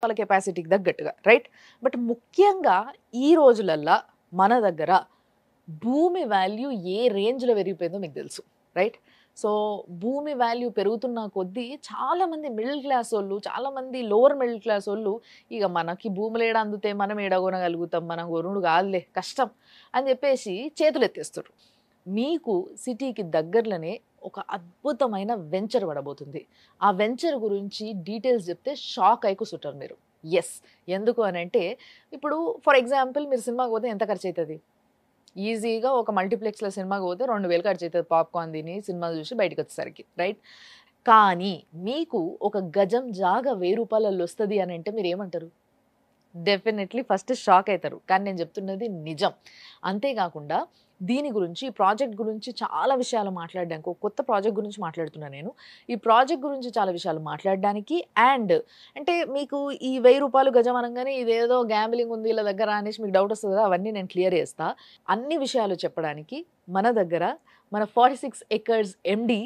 వాళ్ళ కెపాసిటీకి తగ్గట్టుగా right. But ముఖ్యంగా ఈ రోజులల్లా మన దగ్గర భూమి వాల్యూ ఏ రేంజ్‌లో పెరిగిపోయిందో మీకు తెలుసు. రైట్. సో, భూమి వాల్యూ పెరుగుతున్న కొద్దీ చాలామంది మిడిల్ క్లాసోళ్ళు, చాలామంది లోవర్ మిడిల్ క్లాసోళ్ళు ఇగ మనకి భూములేడ అందుతాయి, మనం ఏడ కొనగలుగుతాం, మనం కొనుడు కాదులే కష్టం అని చెప్పేసి చేతులెత్తేస్తుర్రు. మీకు సిటీకి దగ్గరలోనే ఒక అద్భుతమైన వెంచర్ పడబోతుంది. ఆ వెంచర్ గురించి డీటెయిల్స్ చెప్తే షాక్ అయి కూసుంటారు మీరు. యెస్. ఎందుకు అనంటే ఇప్పుడు ఫర్ ఎగ్జాంపుల్ మీరు సినిమాకి పోతే ఎంత ఖర్చయితది? ఈజీగా ఒక మల్టీప్లెక్స్‌లో సినిమాకి పోతే 2000 ఖర్చయితది పాప్‌కార్న్ తిని, సినిమా చూసి బయటికొచ్చేసరికి. రైట్. కానీ మీకు ఒక గజం జాగా రూ. 1000 వస్తది అనంటే మీరేమంటారు? డెఫినెట్‌లీ ఫస్ట్ షాక్ అయితారు. కానీ నేను చెప్తున్నది నిజం. అంతేకాకుండా దీని గురించి, ఈ ప్రాజెక్ట్ గురించి చాలా విషయాలు మాట్లాడడానికి, ఒక కొత్త ప్రాజెక్ట్ గురించి మాట్లాడుతున్నా నేను. ఈ ప్రాజెక్ట్ గురించి చాలా విషయాలు మాట్లాడడానికి అంటే మీకు ఈ రూ. 1000 గజం అనంగానే ఇదేదో గ్యాంబ్లింగ్ ఉంది వీళ్ళ దగ్గర అనేసి మీకు డౌట్ వస్తది కదా! అవన్నీ నేను క్లియర్ చేస్తా. అన్ని విషయాలు చెప్పడానికి మన దగ్గర మన 46 ఎకర్స్ ఎండీ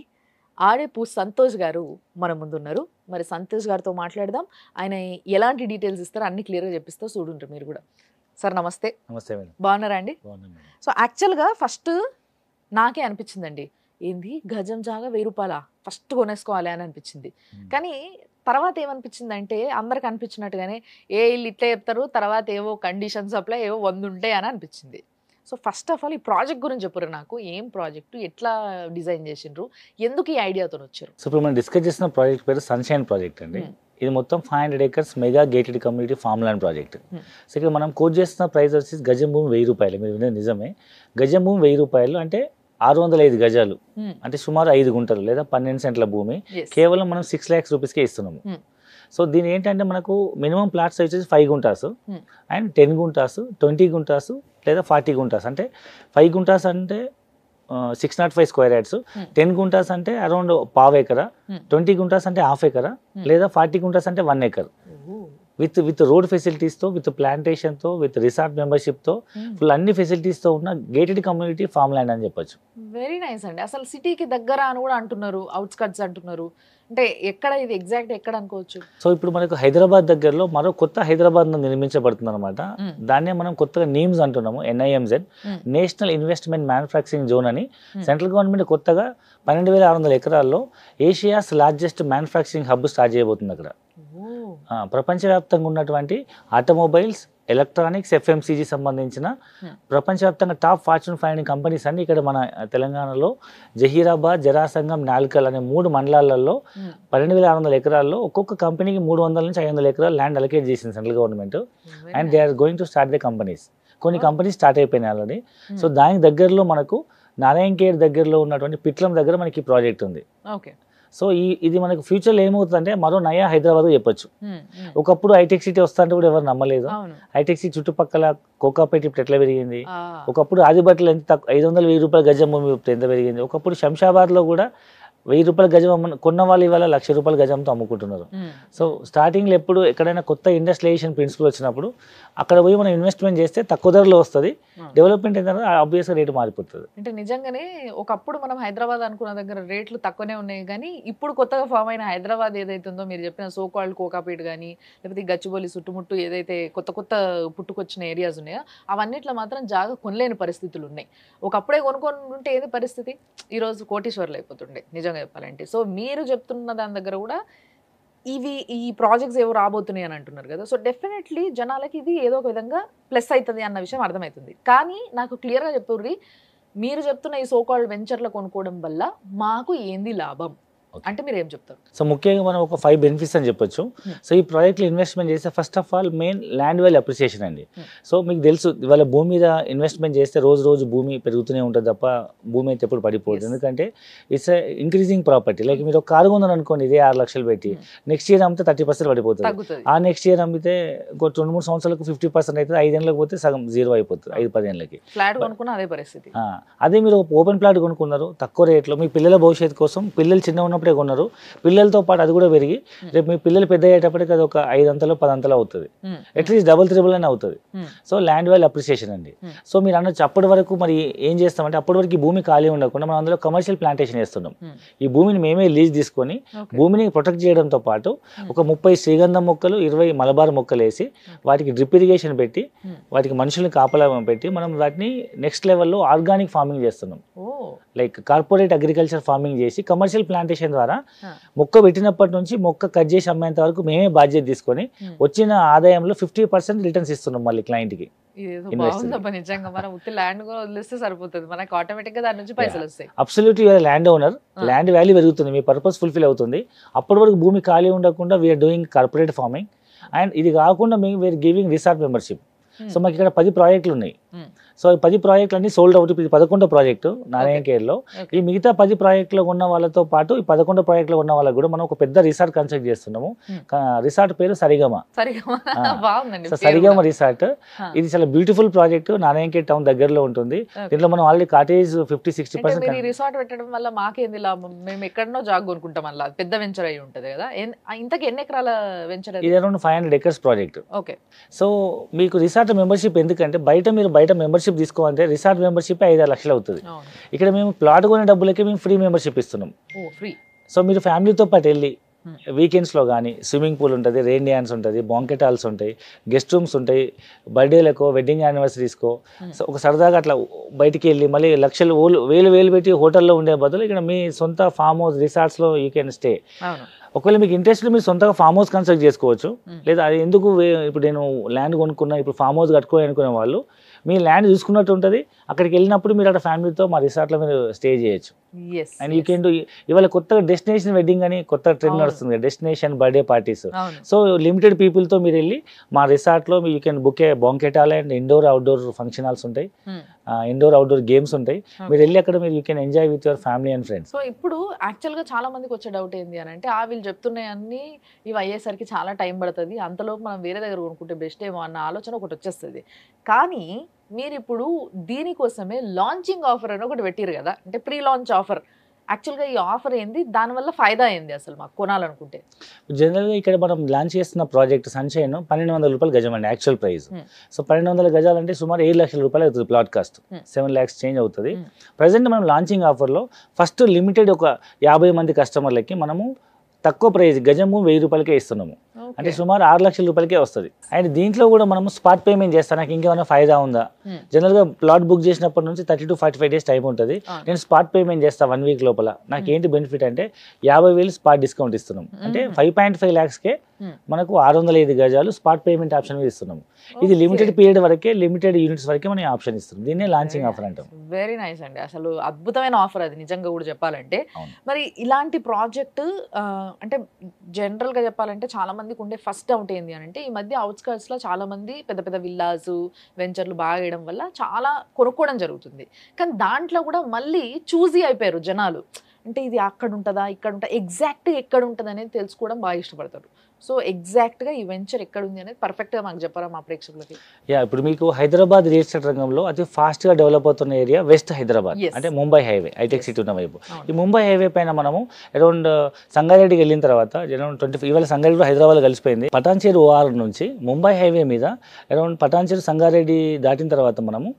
ఆడేపు సంతోష్ గారు మన ముందున్నారు. మరి సంతోష్ గారితో మాట్లాడదాం. ఆయన ఎలాంటి డీటెయిల్స్ ఇస్తారో అన్ని క్లియర్‌గా చెప్పిస్తా చూడుండ్రి మీరు కూడా. సార్ నమస్తే. నమస్తే మేడం. బాగున్నారా అండి? బాగున్నాను మేడం. సో, యాక్చువల్‌గా ఫస్ట్ నాకే అనిపించిందండి. ఏంది గజం జాగా రూ. 1000 ఫస్ట్ కొనేసుకోవాలి అని అనిపించింది. కానీ తర్వాత ఏమనిపించిందంటే అందరికి అనిపించినట్టుగానే ఈళ్ళు ఇట్లే చెప్తారు. తర్వాత ఏవో కండిషన్స్ అప్లై ఏవో 100 ఉంటాయి అని అనిపించింది. సో, ఫస్ట్ ఆఫ్ ఆల్ ఈ ప్రాజెక్ట్ గురించి చెప్పుర్రు నాకు. ఏం ప్రాజెక్ట్? ఎట్లా డిజైన్ చేసిండ్రు? ఎందుకు ఈ ఐడియాతోనొచ్చారు? సో ఇప్పుడు మనం డిస్కస్ చేసిన ప్రాజెక్ట్ పేరు సన్‌షైన్ ప్రాజెక్ట్ అండి. ఇది మొత్తం 500 acres mega gated community farm land project. So ఇక్కడ మనం కోట్ చేస్తున్న ప్రైస్ వచ్చేసి గజం భూమి రూ. 1000. మీరు వినేది నిజమే. గజం భూమి రూ. 1000 అంటే 605 గజాలు, అంటే సుమారు 5 గుంటలు లేదా 12 సెంట్ల భూమి కేవలం మనం 6 lakhs రూపీస్కే ఇస్తున్నాము. సో దీని ఏంటంటే మనకు మినిమం ప్లాట్స్ వచ్చేసి 5 గుంటాస్ అండ్ 10 గుంటాస్, 20 గుంటాస్ లేదా 40 గుంటాస్. అంటే 5 గుంటాస్ అంటే 605 స్క్వేర్ యార్డ్స్, 10 గుంటాస్ అంటే అరౌండ్ పావు ఎకరా, 20 గుంటాస్ అంటే హాఫ్ ఎకరా, లేదా 40 గుంటాస్ అంటే 1 acre. విత్ రోడ్ ఫెసిలిటీస్తో, విత్ ప్లాంటేషన్తో, విత్ రిసార్ట్ మెంబర్షిప్తో, ఫుల్ అన్ని ఫెసిలిటీస్తో ఉన్న గేటెడ్ కమ్యూనిటీ ఫార్మ్ ల్యాండ్ అని చెప్పొచ్చు. వెరీ నైస్ అండి. అసలు సిటీకి దగ్గర అని కూడా అంటున్నారు, అవుట్స్కట్స్ అంటున్నారు. అంటే ఎక్కడ ఇది ఎగ్జాక్ట్ ఎక్కడ అనుకోవచ్చు? సో ఇప్పుడు మనకు హైదరాబాద్ దగ్గరలో మరో కొత్త హైదరాబాద్ నిర్మించబడుతుంది అనమాట. దాన్నే మనం కొత్తగా నేమ్స్ అంటున్నాము, NIMZ, national investment manufacturing zone అని. సెంట్రల్ గవర్నమెంట్ కొత్తగా 12,600 ఎకరాల్లో Asia's largest manufacturing hub start చేయబోతుంది అక్కడ. ప్రపంచవ్యాప్తంగా ఉన్నటువంటి ఆటోమొబైల్స్, ఎలక్ట్రానిక్స్, FMCG సంబంధించిన ప్రపంచవ్యాప్తంగా టాప్ ఫార్చ్యూన్ 500 కంపెనీస్ అన్ని ఇక్కడ మన తెలంగాణలో జహీరాబాద్, జరాసంగం, నాల్కల్ అనే 3 మండలాలలో 12,600 ఎకరాల్లో ఒక్కొక్క కంపెనీకి 300 నుంచి 500 ఎకరాలు ల్యాండ్ అలొకేట్ చేసింది central government. And they are going to start the companies. కొన్ని కంపెనీస్ స్టార్ట్ అయిపోయినాయి ఆల్రెడీ. సో దానికి దగ్గరలో మనకు నారాయణఖేడ్ దగ్గరలో ఉన్నటువంటి పిట్లం దగ్గర మనకి ఈ ప్రాజెక్ట్ ఉంది. ఓకే. సో ఇది మనకు ఫ్యూచర్లో ఏమవుతుందంటే మరో నయా హైదరాబాద్ చెప్పొచ్చు. ఒకప్పుడు హైటెక్ సిటీ వస్తుంటే కూడా ఎవరు నమ్మలేదు. హైటెక్ సిటీ చుట్టుపక్కల కోకాపేట ఇప్పుడు ఎట్లా పెరిగింది, ఒకప్పుడు ఆదిబట్టలు ఎంత 500,000 రూపాయల గజం భూమి ఎంత పెరిగింది, ఒకప్పుడు శంషాబాద్లో కూడా 1000 రూపాయల గజం కొన్న వాళ్ళు ఇవాళ 1,00,000 రూపాయల గజంతో అమ్ముకుంటున్నారు. సో స్టార్టింగ్లో ఎప్పుడు ఎక్కడైనా కొత్త ఇండస్ట్రియలైజేషన్ ప్రిన్సిపల్ వచ్చినప్పుడు అక్కడ పోయి మనం ఇన్వెస్ట్మెంట్ చేస్తే తక్కువ ధరలో వస్తుంది, డెవలప్మెంట్ ఏంటంటే ఆబ్వియస్గా రేటు మారిపోతుంది. అంటే నిజంగానే ఒకప్పుడు మనం హైదరాబాద్ అనుకున్న దగ్గర రేట్లు తక్కువనే ఉన్నాయి, కానీ ఇప్పుడు కొత్తగా ఫామ్ అయిన హైదరాబాద్ ఏదైతే ఉందో మీరు చెప్పిన సోకాల్డ్ కోకాపేట కానీ లేకపోతే గచ్చిబౌలి చుట్టుముట్టు ఏదైతే కొత్త కొత్త పుట్టుకొచ్చిన ఏరియాస్ ఉన్నాయో అవన్నిట్లో మాత్రం జాగా కొనలేని పరిస్థితులు ఉన్నాయి. ఒకప్పుడే కొనుక్కొని ఉంటే ఏది పరిస్థితి, ఈరోజు కోటీశ్వర్లు అయిపోతుండే నిజంగా చెప్పాలంటే. సో మీరు చెప్తున్న దాని దగ్గర కూడా ఈ ప్రాజెక్ట్స్ ఏవో రాబోతున్నాయి అని అంటున్నారు కదా. సో డెఫినెట్లీ జనాలకి ఇది ఏదో ఒక విధంగా ప్లస్ అవుతుంది అన్న విషయం అర్థమవుతుంది. కానీ నాకు క్లియర్గా చెప్పుర్రి, మీరు చెప్తున్న ఈ సోకాల్డ్ వెంచర్లో కొనుక్కోవడం వల్ల మాకు ఏంది లాభం అంటే మీరు ఏం చెప్తారు? సో ముఖ్యంగా మనం ఒక 5 బెనిఫిట్స్ అని చెప్పొచ్చు. సో ఈ ప్రాజెక్ట్లో ఇన్వెస్ట్మెంట్ చేస్తే first of all main land value appreciation అండి. సో మీకు తెలుసు ఇవాళ భూమి మీద ఇన్వెస్ట్మెంట్ చేస్తే రోజు రోజు భూమి పెరుగుతూనే ఉంటుంది తప్ప భూమి అయితే ఎప్పుడు పడిపోతుంది. ఎందుకంటే ఇట్స్ ఇంక్రీజింగ్ ప్రాపర్టీ. లైక్ మీరు ఒక కారు కొందని అనుకోండి, ఇదే 6 లక్షలు పెట్టి నెక్స్ట్ ఇయర్ అమ్మితే 30% పడిపోతుంది. ఆ నెక్స్ట్ ఇయర్ అమ్మితే ఇంకో 2-3 సంవత్సరాలకు 50% అవుతుంది, 5 ఏళ్ళకి పోతే సగం జీరో అయిపోతుంది, 5-10 ఏళ్ళకి. ఫ్లాట్ కొనుక్కున్న అదే పరిస్థితి. అదే మీరు ఓపెన్ ప్లాట్ కొనుక్కున్నారు తక్కువ రేట్లో, మీ పిల్లల భవిష్యత్తు కోసం, పిల్లలు చిన్న ఉన్నప్పుడు ఉన్నప్పుడే కొన్నారు, పిల్లలతో పాటు అది కూడా పెరిగి రేపు మీ పిల్లలు పెద్ద అయ్యేటప్పటికి అది ఒక 5 అంతలు 10 అంతలు అవుతుంది, అట్లీస్ట్ డబుల్ త్రిబుల్ అని అవుతుంది. సో ల్యాండ్ వాల్యూ అప్రిసియేషన్ అండి. సో మీరు అనొచ్చు అప్పటి వరకు మరి ఏం చేస్తామంటే అప్పటి వరకు ఈ భూమి ఖాళీ ఉండకుండా మనం అందులో కమర్షియల్ ప్లాంటేషన్ చేస్తున్నాం. ఈ భూమిని మేమే లీజ్ తీసుకొని భూమిని ప్రొటెక్ట్ చేయడంతో పాటు ఒక 30 శ్రీగంధం మొక్కలు 20 మలబార్ మొక్కలు వేసి వాటికి డ్రిప్ ఇరిగేషన్ పెట్టి వాటికి మనుషుల్ని కాపలా పెట్టి మనం వాటిని నెక్స్ట్ లెవెల్లో ఆర్గానిక్ ఫార్మింగ్ చేస్తున్నాం. లైక్ కార్పొరేట్ అగ్రికల్చర్ ఫార్మింగ్ చేసి కమర్షియల్ ప్లాంటేషన్ ద్వారా మొక్క పెట్టినప్పటి నుంచి మొక్క కట్ చేసి అమ్మేంత వరకు మేమే బాధ్యత తీసుకొని వచ్చిన ఆదాయంలో 50% రిటర్న్స్ ఇస్తున్నాం మళ్ళీ క్లయింట్కి. Absolutely land owner, land value పెరుగుతుంది, మీ పర్పస్ ఫుల్ఫిల్ అవుతుంది. అప్పటి వరకు భూమి ఖాళీ ఉండకుండా we are doing corporate farming. And ఇది కాకుండా మేము we are giving resort membership. So మాకు ఇక్కడ 10 ప్రాజెక్టులు ఉన్నాయి. సో ఈ 10 ప్రాజెక్టులు అన్ని సోల్డ్ అవుట్. ఇది 11వ ప్రాజెక్టు నారాయణ కేర్లో. ఈ మిగతా 10 ప్రాజెక్టులో ఉన్న వాళ్ళతో పాటు ఈ 11 ప్రాజెక్టులో ఉన్న వాళ్ళకి కూడా మనం ఒక పెద్ద రిసార్ట్ కన్స్ట్రక్ట్ చేస్తున్నాము. రిసార్ట్ పేరు సరిగమ. సరిగమ రిసార్ట్. ఇది చాలా beautiful project, Narayana care town దగ్గరలో ఉంటుంది. దీంట్లో మనం ఆల్రెడీ కాటేజ్ 50-60% రిసార్ట్ పెట్టడం వల్ల మాకేంది లాభం? మేము ఎక్కడనో జాగ్ కొనుక్కుంటాం, అలా పెద్ద వెంచర్ అయి ఉంటుంది కదా. ఇంతకు ఎన్ని ఎకరాల వెంచర్? ఇది around 500 acres project. Okay. So మీకు రిసార్ట్ మెంబర్షిప్ ఎందుకంటే బయట మెంబర్షిప్ తీసుకోవాలంటే రిసార్ట్ మెంబర్షిప్ 5-6 లక్షలు అవుతుంది. ఇక్కడ మేము ప్లాట్ కొనే డబ్బులకి మేము ఫ్రీ మెంబర్షిప్ ఇస్తున్నాం. సో మీరు ఫ్యామిలీతో పాటు వెళ్ళి వీకెండ్స్లో కానీ స్విమ్మింగ్ పూల్ ఉంటుంది, రెయిన్ డ్యాన్స్ ఉంటుంది, బాంకెట్ హాల్స్ ఉంటాయి, గెస్ట్ రూమ్స్ ఉంటాయి, బర్త్డేలకో వెడ్డింగ్ యానివర్సరీస్కో సో ఒక సరదాగా అట్లా బయటికి వెళ్ళి మళ్ళీ లక్షలు వేలు పెట్టి హోటల్లో ఉండే బదులు ఇక్కడ మీ సొంత ఫామ్ హౌస్ రిసార్ట్స్లో యూ కెన్ స్టే. ఒకవేళ మీకు ఇంట్రెస్ట్ మీరు సొంతగా ఫామ్ హౌస్ కన్స్ట్రక్ట్ చేసుకోవచ్చు. లేదా అది ఎందుకు ఇప్పుడు నేను ల్యాండ్ కొనుక్కున్నా ఇప్పుడు ఫామ్ హౌస్ కట్టుకోవాలి అనుకునే వాళ్ళు మీ ల్యాండ్ చూసుకున్నట్టు ఉంటుంది. అక్కడికి వెళ్ళినప్పుడు మీరు అక్కడ ఫ్యామిలీతో మా రిసార్ట్లో మీరు స్టే చేయొచ్చు. అండ్ యూ కెన్ డూ ఇవాళ కొత్తగా డెస్టినేషన్ వెడ్డింగ్ అని కొత్త ట్రెండ్ నడుస్తుంది, destination birthday parties. So limited పీపుల్తో మీరు వెళ్ళి మా రిసార్ట్లో you can book a banquet hall and indoor outdoor function halls ఉంటాయి, ఇండోర్ అవుట్డోర్ గేమ్స్ ఉంటాయి. మీరు వెళ్ళి అక్కడ మీరు you can enjoy with your family and friends. So ఇప్పుడు యాక్చువల్గా చాలా మందికి వచ్చే డౌట్ ఏంటి అని అంటే వీళ్ళు చెప్తున్నాయన్నీ ఇవి అయ్యేసరికి చాలా టైం పడుతుంది, అంతలోపు మనం వేరే దగ్గర కొనుక్కుంటే బెస్ట్ ఏమో అన్న ఆలోచన ఒకటి వచ్చేస్తుంది. కానీ మీరు ఇప్పుడు దీనికోసమే లాంచింగ్ ఆఫర్ అని ఒకటి పెట్టారు కదా, అంటే ప్రీ లాంచ్ ఆఫర్. యాక్చువల్గా ఈ ఆఫర్ ఏంది, దానివల్ల ఫైదా ఏంది అసలు మాకు కొనాలనుకుంటే? జనరల్గా ఇక్కడ మనం లాంచ్ చేస్తున్న ప్రాజెక్ట్ సన్షైన్ 1200 రూపాయలు గజం అండి యాక్చువల్ ప్రైస్. సో 1200 గజాలు అంటే సుమారు 7 లక్షల రూపాయలు అవుతుంది ప్లాట్ కాస్ట్, 7 lakhs చేంజ్ అవుతుంది. ప్రజెంట్ మనం లాంచింగ్ ఆఫర్లో ఫస్ట్ లిమిటెడ్ ఒక 50 మంది కస్టమర్లకి మనము తక్కువ ప్రైస్ గజము 1000 రూపాయలకే ఇస్తున్నాము. అంటే సుమారు 6 లక్షల రూపాయలకే వస్తుంది. అండ్ దీంట్లో కూడా మనము స్పాట్ పేమెంట్ చేస్తాను, నాకు ఇంకేమైనా ఫైదా ఉందా? జనరల్గా ప్లాట్ బుక్ చేసినప్పటి నుంచి 30 to 45 days టైం ఉంటుంది. నేను స్పాట్ పేమెంట్ చేస్తాను 1 week లోపల. నాకు ఏంటి బెనిఫిట్ అంటే 50,000 స్పాట్ డిస్కౌంట్ ఇస్తున్నాం. అంటే 5.5 lakhsకే మనకు 605 గజాలు స్పాట్ పేమెంట్ ఆప్షన్ మీద ఇస్తున్నాము. ఇది లిమిటెడ్ పీరియడ్ వరకే, లిమిటెడ్ యూనిట్స్ వరకే మనం ఆప్షన్ ఇస్తున్నాం. దీన్నే లాంచింగ్ ఆఫర్ అంటాం. వెరీ నైస్ అండి, అసలు అద్భుతమైన ఆఫర్ అది నిజంగా కూడా చెప్పాలంటే. మరి ఇలాంటి ప్రాజెక్ట్ అంటే జనరల్గా చెప్పాలంటే చాలా మందికి ఉండే ఫస్ట్ డౌట్ ఏంది అని అంటే ఈ మధ్య అవుట్స్కర్ట్స్లో చాలా మంది పెద్ద పెద్ద విల్లాస్ వెంచర్లు బాగా వేయడం వల్ల చాలా కొనుక్కోవడం జరుగుతుంది. కానీ దాంట్లో కూడా మళ్ళీ చూజీ అయిపోయారు జనాలు. అంటే ఇది అక్కడ ఉంటుందా ఇక్కడ ఉంటుందా, ఎగ్జాక్ట్గా ఎక్కడ ఉంటుంది అనేది తెలుసుకోవడం బాగా ఇష్టపడతారు. సో ఎగ్జాక్ట్గా ఈ వెంచర్ ఎక్కడ ఉంది అనేది పర్ఫెక్ట్గా మాకు చెప్పారా మా ప్రేక్షకులకి? ఇప్పుడు మీకు హైదరాబాద్ రియల్ ఎస్టేట్ రంగంలో అతి ఫాస్ట్గా డెవలప్ అవుతున్న ఏరియా వెస్ట్ హైదరాబాద్, అంటే ముంబై హైవే, హైటెక్ సిటీ ఉన్న వైపు. ఈ ముంబై హైవే పైన మనము అరౌండ్ సంగారెడ్డికి వెళ్ళిన తర్వాత అరౌండ్ 25 ఇవాళ సంగారెడ్డి హైదరాబాద్ కలిసిపోయింది. పటాన్చేరు ఓఆర్ నుంచి ముంబై హైవే మీద అరౌండ్ పటాన్చేరు సంగారెడ్డి దాటిన తర్వాత మనము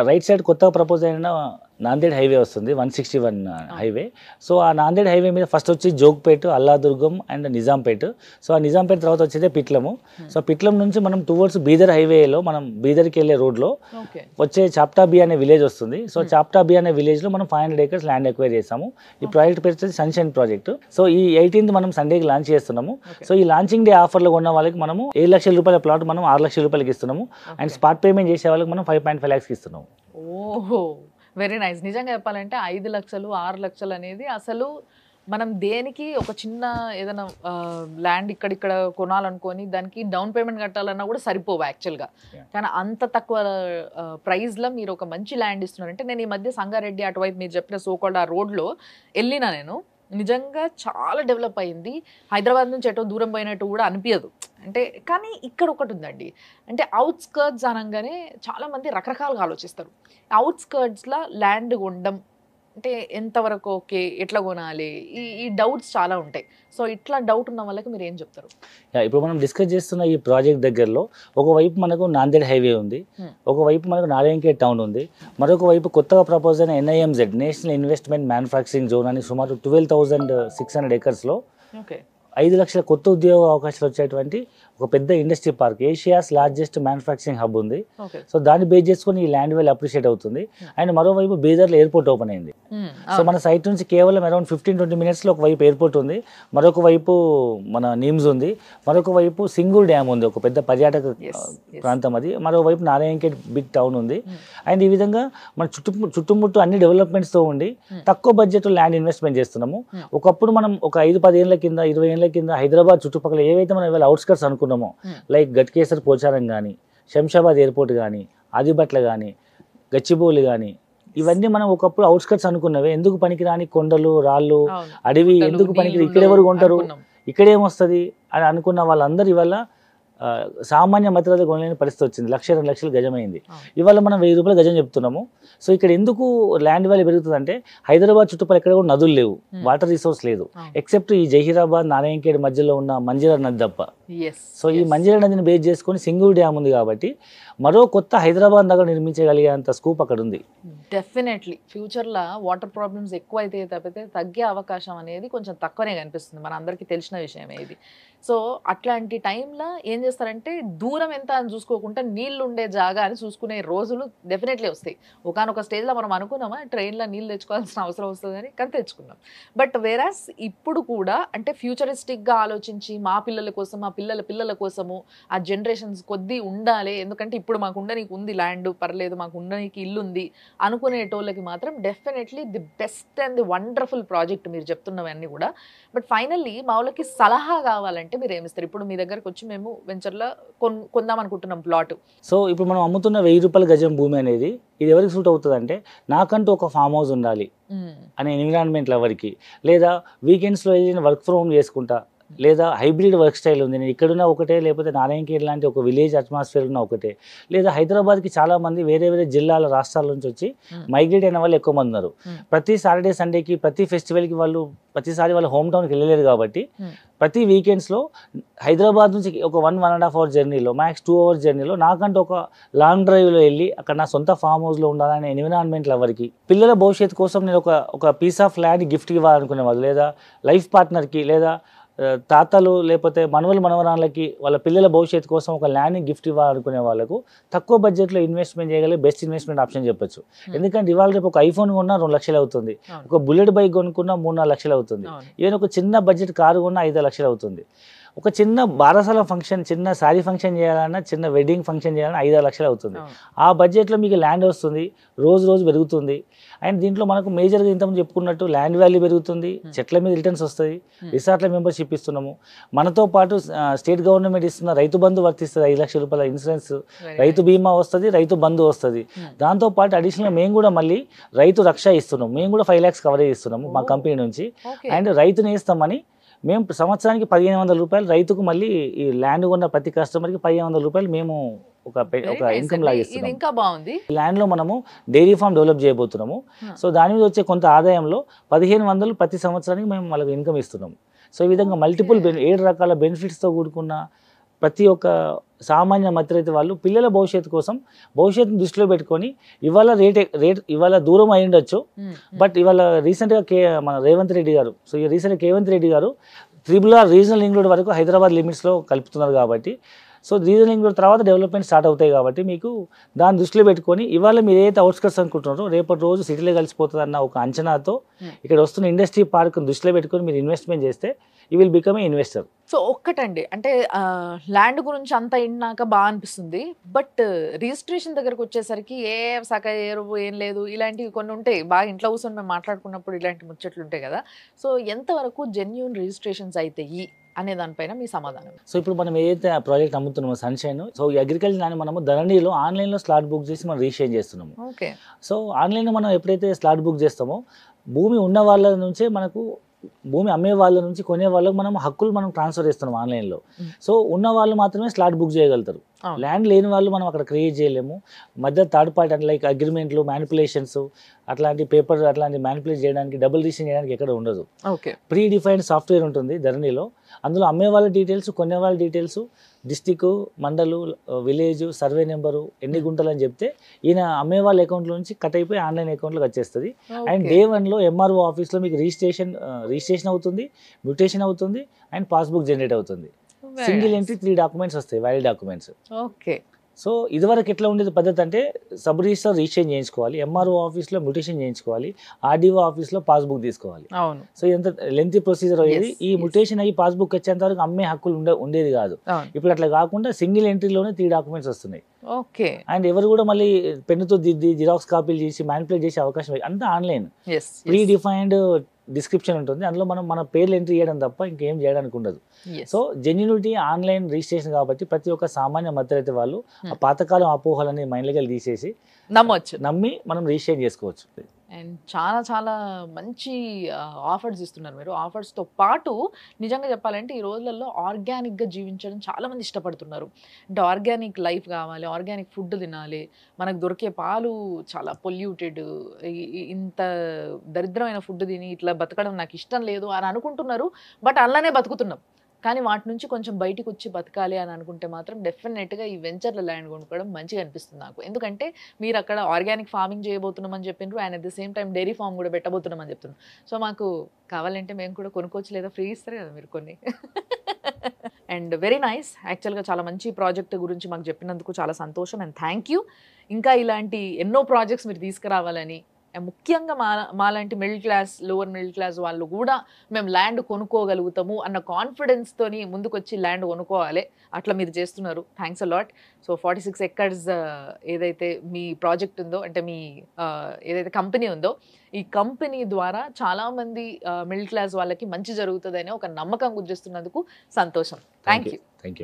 రైట్ సైడ్ కొత్తగా ప్రపోజ్ అయిన నాందేడ్ హైవే వస్తుంది, 161 హైవే. సో ఆ నాందేడ్ హైవే మీద ఫస్ట్ వచ్చి జోగ్పేట్, అల్లాదుర్గం అండ్ నిజాంపేట్. సో ఆ నిజాంపేట్ తర్వాత వచ్చేదే పిట్లము. సో పిట్లం నుంచి మనం టువర్డ్స్ బీదర్ హైవేలో మనం బీదర్కి వెళ్ళే రోడ్లో వచ్చే చాప్టాబీ అనే విలేజ్ వస్తుంది. సో చాప్టాబీ అనే విలేజ్లో మనం 500 acres ల్యాండ్ ఎక్వైర్ చేసాము. ఈ ప్రాజెక్ట్ పేరు వచ్చేసి సన్షైన్ ప్రాజెక్ట్. సో ఈ 18th మనం సండేకి లాంచ్ చేస్తున్నాము. సో ఈ లాంచింగ్ డే ఆఫర్లో ఉన్న వాళ్ళకి మనము 7 లక్షల రూపాయల ప్లాట్ మనం 6 లక్షల రూపాయలకి ఇస్తున్నాము. అండ్ స్పాట్ పేమెంట్ చేసే వాళ్ళకి మనం 5.5 lakhs ఇస్తున్నాము. ఓహో, వెరీ నైస్. నిజంగా చెప్పాలంటే 5 లక్షలు 6 లక్షలు అనేది అసలు మనం దేనికి ఒక చిన్న ఏదైనా ల్యాండ్ ఇక్కడిక్కడ కొనాలనుకొని దానికి డౌన్ పేమెంట్ కట్టాలన్నా కూడా సరిపోవు యాక్చువల్గా. కానీ అంత తక్కువ ప్రైస్లో మీరు ఒక మంచి ల్యాండ్ ఇస్తున్నారంటే, నేను ఈ మధ్య సంగారెడ్డి అటువైపు మీరు చెప్పిన సోకాల్డ్ ఆ రోడ్లో వెళ్ళినా నేను, నిజంగా చాలా డెవలప్ అయింది. హైదరాబాద్ నుంచి ఎటో దూరం పోయినట్టు కూడా అనిపించదు. అంటే కానీ ఇక్కడ ఒకటి ఉందండి, అంటే అవుట్స్కర్ట్స్ అనగానే చాలామంది రకరకాలుగా ఆలోచిస్తారు. అవుట్స్కర్ట్స్లో ల్యాండ్ కొనడం అంటే ఎంతవరకు ఓకే, ఎట్లా కొనాలి, ఈ డౌట్స్ చాలా ఉంటాయి. సో ఇట్లా డౌట్ ఉన్న వాళ్ళకి మీరు ఏం చెప్తారు? ఇప్పుడు మనం డిస్కస్ చేస్తున్న ఈ ప్రాజెక్ట్ దగ్గరలో ఒకవైపు మనకు నాందేడ్ హైవే ఉంది, ఒకవైపు మనకు నారాయణఖేడ్ టౌన్ ఉంది, మరొక వైపు కొత్తగా ప్రపోజ్ అయిన NIMZ national investment manufacturing zone అని సుమారు 12,600 acres-లో ఓకే 5 లక్షల కొత్త ఉద్యోగ అవకాశాలు వచ్చేటువంటి ఒక పెద్ద industry park, Asia's largest manufacturing hub ఉంది. సో దాన్ని బేస్ చేసుకొని ఈ ల్యాండ్ వాల్యూ అప్రిషియేట్ అవుతుంది. అండ్ మరోవైపు బీదర్లో ఎయిర్పోర్ట్ ఓపెన్ అయింది. సో మన సైట్ నుంచి కేవలం అరౌండ్ 15-20 minutes-లో ఒకవైపు ఎయిర్పోర్ట్ ఉంది, మరొక వైపు మన నిమ్స్ ఉంది, మరొక వైపు సింగూర్ డ్యామ్ ఉంది, ఒక పెద్ద పర్యాటక ప్రాంతం అది, మరోవైపు నారాయణఖేడ్ బిగ్ టౌన్ ఉంది. అండ్ ఈ విధంగా మన చుట్టుముట్టు అన్ని డెవలప్మెంట్స్తో ఉండి తక్కువ బడ్జెట్ ల్యాండ్ ఇన్వెస్ట్మెంట్ చేస్తున్నాము. ఒకప్పుడు మనం ఒక 5-10 ఏళ్ల కింద 20 ఏళ్ల కింద హైదరాబాద్ చుట్టుపక్కల ఏవైతే మనం ఇవాళ అవుట్స్కట్స్ అనుకున్నామో, లైక్ గట్కేసర్ పోచారం కానీ, శంషాబాద్ ఎయిర్పోర్ట్ కానీ, ఆదిబట్ల కానీ, గచ్చిబౌలి కానీ, ఇవన్నీ మనం ఒకప్పుడు అవుట్స్కట్స్ అనుకున్నవే. ఎందుకు పనికిరాని కొండలు, రాళ్ళు, అడవి, ఎందుకు పనికిరాని, ఇక్కడెవరు కొంటారు, ఇక్కడేమొస్తుంది అని అనుకున్న వాళ్ళందరూ ఇవాళ సామాన్య మధ్యతరగతి కొనలేని పరిస్థితి వచ్చింది. 1-2 లక్షలు గజమైంది. ఇవాళ మనం 1000 రూపాయలు గజం చెప్తున్నాము. సో ఇక్కడ ఎందుకు ల్యాండ్ వాల్యూ పెరుగుతుందంటే హైదరాబాద్ చుట్టుపక్కల ఎక్కడ కూడా నదులు లేవు, వాటర్ రిసోర్స్ లేదు, ఎక్సెప్ట్ ఈ జహీరాబాద్ నారాయణఖేడ్ మధ్యలో ఉన్న మంజిరా నది తప్ప. సో ఈ మంజిరా నదిని బేస్ చేసుకొని సింగూర్ డ్యామ్ ఉంది కాబట్టి మరో కొత్త హైదరాబాద్ నగరం నిర్మించగలిగేంత స్కోప్ అక్కడ ఉంది. డెఫినెట్లీ ఫ్యూచర్లో వాటర్ ప్రాబ్లమ్స్ ఎక్కువ అయితే తప్పితే తగ్గే అవకాశం అనేది కొంచెం తక్కువనే కనిపిస్తుంది, మన అందరికీ తెలిసిన విషయమే ఇది. సో అట్లాంటి టైంలో ఏం చేస్తారంటే దూరం ఎంత అని చూసుకోకుండా నీళ్ళు ఉండే జాగా అని చూసుకునే రోజులు డెఫినెట్లీ వస్తాయి. ఒకనొక స్టేజ్లో మనం అనుకున్నామా ట్రైన్లో నీళ్ళు తెచ్చుకోవాల్సిన అవసరం వస్తుందని, కానీ తెచ్చుకున్నాం. బట్ వేరాస్ ఇప్పుడు కూడా అంటే ఫ్యూచరిస్టిక్గా ఆలోచించి మా పిల్లల కోసం, మా పిల్లల పిల్లల కోసము ఆ జనరేషన్స్ కొద్దీ ఉండాలి, ఎందుకంటే ఇప్పుడు మాకు ఉండనీకి ఉంది ల్యాండ్, పర్లేదు మాకు ఉండనీకి ఇల్లు ఉంది అనుకునేటోళ్ళకి మాత్రం definitely the best and the wonderful project మీరు చెప్తున్నవన్నీ కూడా. బట్ ఫైనల్లీ మా వాళ్ళకి సలహా కావాలంటే మీరు ఏమిస్తారు? ఇప్పుడు మీ దగ్గరకు వచ్చి మేము వెంచర్లో కొందాం అనుకుంటున్నాం ప్లాట్. సో ఇప్పుడు మనం అమ్ముతున్న 1000 రూపాయల గజం భూమి అనేది ఇది ఎవరికి సూట్ అవుతుంది అంటే, నాకంటూ ఒక ఫామ్ హౌస్ ఉండాలి అనే ఎన్విరాన్మెంట్ ఎవరికి, లేదా వీకెండ్స్లో ఏదైనా వర్క్ ఫ్రమ్ హోమ్ చేసుకుంటా, లేదా హైబ్రిడ్ వర్క్ స్టైల్ ఉంది, నేను ఇక్కడున్న ఒకటే, లేకపోతే నారాయణఖేడ్ లాంటి ఒక విలేజ్ అట్మాస్ఫియర్ ఉన్న ఒకటే, లేదా హైదరాబాద్కి చాలామంది వేరే వేరే జిల్లాల రాష్ట్రాల నుంచి వచ్చి మైగ్రేట్ అయిన వాళ్ళు ఎక్కువ మంది ఉన్నారు. ప్రతి సాటర్డే సండేకి ప్రతి ఫెస్టివల్కి వాళ్ళు ప్రతిసారి వాళ్ళ హోమ్ టౌన్కి వెళ్ళలేరు కాబట్టి ప్రతి వీకెండ్స్లో హైదరాబాద్ నుంచి ఒక 1-1.5 hour జర్నీలో, మ్యాక్స్ 2 hours జర్నీలో నాకంటూ ఒక లాంగ్ డ్రైవ్లో వెళ్ళి అక్కడ నా సొంత ఫామ్ హౌస్లో ఉండాలనే ఎన్విరాన్మెంట్లు ఎవరికి, పిల్లల భవిష్యత్తు కోసం నేను ఒక పీస్ ఆఫ్ ల్యాండ్ గిఫ్ట్ ఇవ్వాలనుకునే వాళ్ళు, లేదా లైఫ్ పార్ట్నర్కి, లేదా తాతలు లేకపోతే మనవరాళ్ళకి వాళ్ళ పిల్లల భవిష్యత్తు కోసం ఒక ల్యాండ్ని గిఫ్ట్ ఇవ్వాలనుకునే వాళ్ళకు తక్కువ బడ్జెట్లో ఇన్వెస్ట్మెంట్ చేయగలిగే బెస్ట్ ఇన్వెస్ట్మెంట్ ఆప్షన్ చెప్పొచ్చు. ఎందుకంటే ఇవాళ రేపు ఒక ఐఫోన్ కొన్నా 2 లక్షలు అవుతుంది, ఒక బుల్లెట్ బైక్ కొనుక్కున్నా 3-4 లక్షలు అవుతుంది, ఈవెన్ ఒక చిన్న బడ్జెట్ కారు కొన్నా 5 లక్షలు అవుతుంది. ఒక చిన్న బారసాల ఫంక్షన్, చిన్న శారీ ఫంక్షన్ చేయాలన్నా, చిన్న వెడ్డింగ్ ఫంక్షన్ చేయాలన్నా 5-6 లక్షలు అవుతుంది. ఆ బడ్జెట్లో మీకు ల్యాండ్ వస్తుంది, రోజు పెరుగుతుంది. అండ్ దీంట్లో మనకు మేజర్గా ఇంతకుముందు చెప్పుకున్నట్టు ల్యాండ్ వాల్యూ పెరుగుతుంది, చెట్ల మీద రిటర్న్స్ వస్తుంది, రిసార్ట్ల మెంబర్షిప్ ఇస్తున్నాము, మనతో పాటు స్టేట్ గవర్నమెంట్ ఇస్తున్న రైతు బంధు వర్తిస్తుంది, 5 లక్షల రూపాయల ఇన్సూరెన్స్, రైతు బీమా వస్తుంది, రైతు బంధు వస్తుంది. దాంతోపాటు అడిషనల్ మేము కూడా మళ్ళీ రైతు రక్ష ఇస్తున్నాం, మేము కూడా 5 lakhs కవరేజ్ ఇస్తున్నాము మా కంపెనీ నుంచి. అండ్ రైతుని ఇస్తామని మేము సంవత్సరానికి 1500 రూపాయలు రైతుకు, మళ్ళీ ఈ ల్యాండ్ కొన్న ప్రతి కస్టమర్కి 1500 రూపాయలు మేము ఒక ఇన్కమ్ లాగా ఇస్తున్నాం. ల్యాండ్లో మనము డైరీ ఫామ్ డెవలప్ చేయబోతున్నాము. సో దాని మీద వచ్చే కొంత ఆదాయంలో 1500 ప్రతి సంవత్సరానికి మేము వాళ్ళకి ఇన్కమ్ ఇస్తున్నాము. సో ఈ విధంగా మల్టిపుల్ 7 రకాల బెనిఫిట్స్తో కూడుకున్న ప్రతి ఒక్క సామాన్య మధ్యతరగతి వాళ్ళు పిల్లల భవిష్యత్తు కోసం భవిష్యత్తును దృష్టిలో పెట్టుకొని ఇవాళ రేట్ ఇవాళ దూరం అయి ఉండొచ్చు, బట్ ఇవాళ రీసెంట్గా మన రేవంత్ రెడ్డి గారు, సో ఈ రీసెంట్గా రేవంత్ రెడ్డి గారు RRR రీజనల్ లింక్ రోడ్ వరకు హైదరాబాద్ లిమిట్స్లో కలుపుతున్నారు కాబట్టి, సో రీజనల్ లింక్ రోడ్ తర్వాత డెవలప్మెంట్ స్టార్ట్ అవుతాయి కాబట్టి మీకు దాన్ని దృష్టిలో పెట్టుకొని ఇవాళ మీరు ఏదైతే అవుట్స్కట్స్ అనుకుంటున్నారో రేపటి రోజు సిటీలో కలిసిపోతుంది అన్న ఒక అంచనాతో ఇక్కడ వస్తున్న ఇండస్ట్రీ పార్క్ను దృష్టిలో పెట్టుకొని మీరు ఇన్వెస్ట్మెంట్ చేస్తే you will become a investor. So ఒక్కటండి, అంటే ల్యాండ్ గురించి అంతా విన్నాక బాగా అనిపిస్తుంది, బట్ రిజిస్ట్రేషన్ దగ్గరకు వచ్చేసరికి ఏ సక ఎరువు ఏం లేదు, ఇలాంటివి కొన్ని ఉంటాయి. బాగా ఇంట్లో కూర్చొని మేము మాట్లాడుకున్నప్పుడు ఇలాంటి ముచ్చట్లు ఉంటాయి కదా. సో ఎంతవరకు జెన్యూన్ రిజిస్ట్రేషన్స్ అవుతాయి అనే దానిపైన మీ సమాధానం? సో ఇప్పుడు మనం ఏదైతే ప్రాజెక్ట్ అమ్ముతున్నామో సన్షైన్, సో ఈ అగ్రికల్చర్ ల్యాండ్ మనము ధరణిలో ఆన్లైన్లో స్లాట్ బుక్ చేసి మనం రిజిస్టర్ చేస్తున్నాము. ఓకే. సో ఆన్లైన్లో మనం ఎప్పుడైతే స్లాట్ బుక్ చేస్తామో భూమి ఉన్న వాళ్ళ నుంచే మనకు, భూమి అమ్మే వాళ్ళ నుంచి కొనే వాళ్ళకి మనం హక్కులు మనం ట్రాన్స్ఫర్ చేస్తున్నాం ఆన్లైన్లో. సో ఉన్న వాళ్ళు మాత్రమే స్లాట్ బుక్ చేయగలుగుతారు. ల్యాండ్ లేని వాళ్ళు మనం అక్కడ క్రియేట్ చేయలేము. మధ్య థర్డ్ పార్టీ అంటే లైక్ అగ్రిమెంట్లు, మ్యానిపులేషన్స్, అట్లాంటి పేపర్ అట్లాంటి మ్యానిపులేట్ చేయడానికి, డబుల్ రిజిస్ట్రేషన్ చేయడానికి ఎక్కడ ఉండదు. ప్రీ డిఫైన్డ్ సాఫ్ట్వేర్ ఉంటుంది ధరణిలో. అందులో అమ్మే వాళ్ళ డీటెయిల్స్, కొనే వాళ్ళ డీటెయిల్స్, డిస్టిక్, మండలు, విలేజ్, సర్వే నెంబరు, ఎన్ని గుంటలు అని చెప్తే ఈయన అమ్మే వాళ్ళ అకౌంట్లో నుంచి కట్ అయిపోయి ఆన్లైన్ అకౌంట్లోకి వచ్చేస్తుంది. అండ్ డే 1లో ఎంఆర్ఓ ఆఫీస్లో మీకు రిజిస్ట్రేషన్ అవుతుంది, మ్యూటేషన్ అవుతుంది, అండ్ పాస్బుక్ జనరేట్ అవుతుంది. సింగిల్ ఎంట్రీ 3 డాక్యుమెంట్స్ వస్తాయి, వ్యాలిడ్ డాక్యుమెంట్స్. సో ఇదివరకు ఎట్లా ఉండేది పద్ధతి అంటే సబ్ రిజిస్టర్ రిజిస్ట్రేషన్ చేయించుకోవాలి, ఎంఆర్ఓ ఆఫీస్లో మ్యూటేషన్ చేయించుకోవాలి, ఆర్డీఓ ఆఫీస్లో పాస్బుక్ తీసుకోవాలి. సో ఎంత లెంతీ ప్రొసీజర్ అయ్యేది. ఈ మ్యూటేషన్ అయ్యి పాస్బుక్ వచ్చేంత వరకు అమ్మే హక్కులు ఉండేది కాదు. ఇప్పుడు అట్లా కాకుండా సింగిల్ ఎంట్రీలోనే 3 డాక్యుమెంట్స్ వస్తున్నాయి. అండ్ ఎవరు కూడా మళ్ళీ పెన్నుతో దిద్ది జిరాక్స్ కాపీలు చేసి మ్యానిపులేట్ చేసే అవకాశం అంతా ఆన్లైన్. ప్రీ డిఫైన్డ్ డిస్క్రిప్షన్ ఉంటుంది, అందులో మనం మన పేర్లు ఎంట్రీ చేయడం తప్ప ఇంకేం చేయడానికి ఉండదు. సో జెన్యూనిటీ ఆన్లైన్ రిజిస్ట్రేషన్ కాబట్టి ప్రతి ఒక్క సామాన్య మధ్యతరగతి వాళ్ళు ఆ పాతకాలం అపోహలని మైండ్లోకి తీసేసి నమ్మి మనం రిజిస్ట్రేషన్ చేసుకోవచ్చు. అండ్ చాలా చాలా మంచి ఆఫర్స్ ఇస్తున్నారు మీరు. ఆఫర్స్తో పాటు నిజంగా చెప్పాలంటే ఈ రోజులలో ఆర్గానిక్గా జీవించడం చాలామంది ఇష్టపడుతున్నారు. అంటే ఆర్గానిక్ లైఫ్ కావాలి, ఆర్గానిక్ ఫుడ్ తినాలి, మనకు దొరికే పాలు చాలా పొల్యూటెడ్, ఇంత దరిద్రమైన ఫుడ్ తిని ఇట్లా బతకడం నాకు ఇష్టం లేదు అని అనుకుంటున్నారు. బట్ అలానే బతుకుతున్నాం. కానీ వాటి నుంచి కొంచెం బయటకు వచ్చి బతకాలి అని అనుకుంటే మాత్రం డెఫినెట్గా ఈ వెంచర్ల ల్యాండ్ కొనుక్కోవడం మంచిగా అనిపిస్తుంది నాకు. ఎందుకంటే మీరు అక్కడ ఆర్గానిక్ ఫార్మింగ్ చేయబోతున్నామని చెప్పిండ్రు, and at the same time dairy farm కూడా పెట్టబోతున్నామని చెప్తున్నారు. సో మాకు కావాలంటే మేము కూడా కొనుక్కోవచ్చు, లేదా ఫ్రీ ఇస్తారు కదా మీరు కొన్ని. అండ్ వెరీ నైస్, యాక్చువల్గా చాలా మంచి ప్రాజెక్ట్ గురించి మాకు చెప్పినందుకు చాలా సంతోషం అండ్ థ్యాంక్ యూ. ఇంకా ఇలాంటి ఎన్నో ప్రాజెక్ట్స్ మీరు తీసుకురావాలని, ముఖ్యంగా మాలాంటి middle class, lower middle class వాళ్ళు కూడా మేము ల్యాండ్ కొనుక్కోగలుగుతాము అన్న కాన్ఫిడెన్స్తోని ముందుకు వచ్చి ల్యాండ్ కొనుక్కోవాలి. అట్లా మీరు చేస్తున్నారు, thanks a lot. So 46 acres ఏదైతే మీ ప్రాజెక్ట్ ఉందో, అంటే మీ ఏదైతే కంపెనీ ఉందో, ఈ కంపెనీ ద్వారా చాలామంది మిడిల్ క్లాస్ వాళ్ళకి మంచి జరుగుతుందని ఒక నమ్మకం గుర్తిస్తున్నందుకు సంతోషం. Thank you,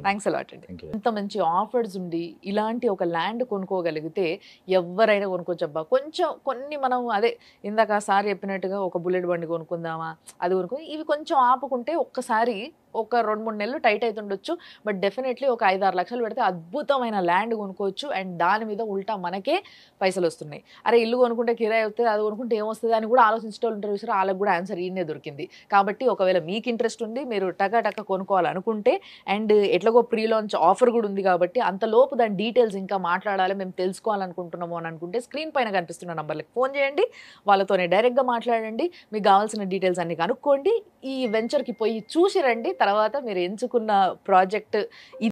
thanks a lot అండి. ఇంత మంచి ఆఫర్స్ ఉండి ఇలాంటి ఒక ల్యాండ్ కొనుక్కోగలిగితే ఎవరైనా కొనుక్కోవచ్చబ్బా. కొన్ని మనం అదే ఇందాక సార్ చెప్పినట్టుగా ఒక బుల్లెట్ బండి కొనుక్కుందామా, అది కొనుక్కొని ఇవి కొంచెం ఆపుకుంటే ఒక్కసారి ఒక 2-3 నెలలు టైట్ అవుతుండొచ్చు. బట్ డెఫినెట్లీ ఒక 5-6 లక్షలు పెడితే అద్భుతమైన ల్యాండ్ కొనుక్కోవచ్చు. అండ్ దాని మీద ఉల్టా మనకే పైసలు వస్తున్నాయి. అరే ఇల్లు కొనుక్కుంటే కిరాయి అవుతుంది, అది కొనుక్కుంటే ఏమొస్తుంది అని కూడా ఆలోచించే వాళ్ళు ఉంటారు చూసారు, వాళ్ళకి కూడా ఆన్సర్ ఈయనే దొరికింది. కాబట్టి ఒకవేళ మీకు ఇంట్రెస్ట్ ఉంది, మీరు టకా కొనుక్కోవాలనుకుంటే, అండ్ ఎట్లాగో ప్రీ లాంచ్ ఆఫర్ కూడా ఉంది కాబట్టి అంతలోపు దాని డీటెయిల్స్ ఇంకా మాట్లాడాలి, మేము తెలుసుకోవాలనుకుంటున్నాము అని అనుకుంటే స్క్రీన్ పైన కనిపిస్తున్న నంబర్లకు ఫోన్ చేయండి, వాళ్ళతోనే డైరెక్ట్గా మాట్లాడండి, మీకు కావాల్సిన డీటెయిల్స్ అన్ని కనుక్కోండి, ఈ వెంచర్కి పోయి చూసి రండి. తర్వాత మీరు ఎంచుకున్న ప్రాజెక్ట్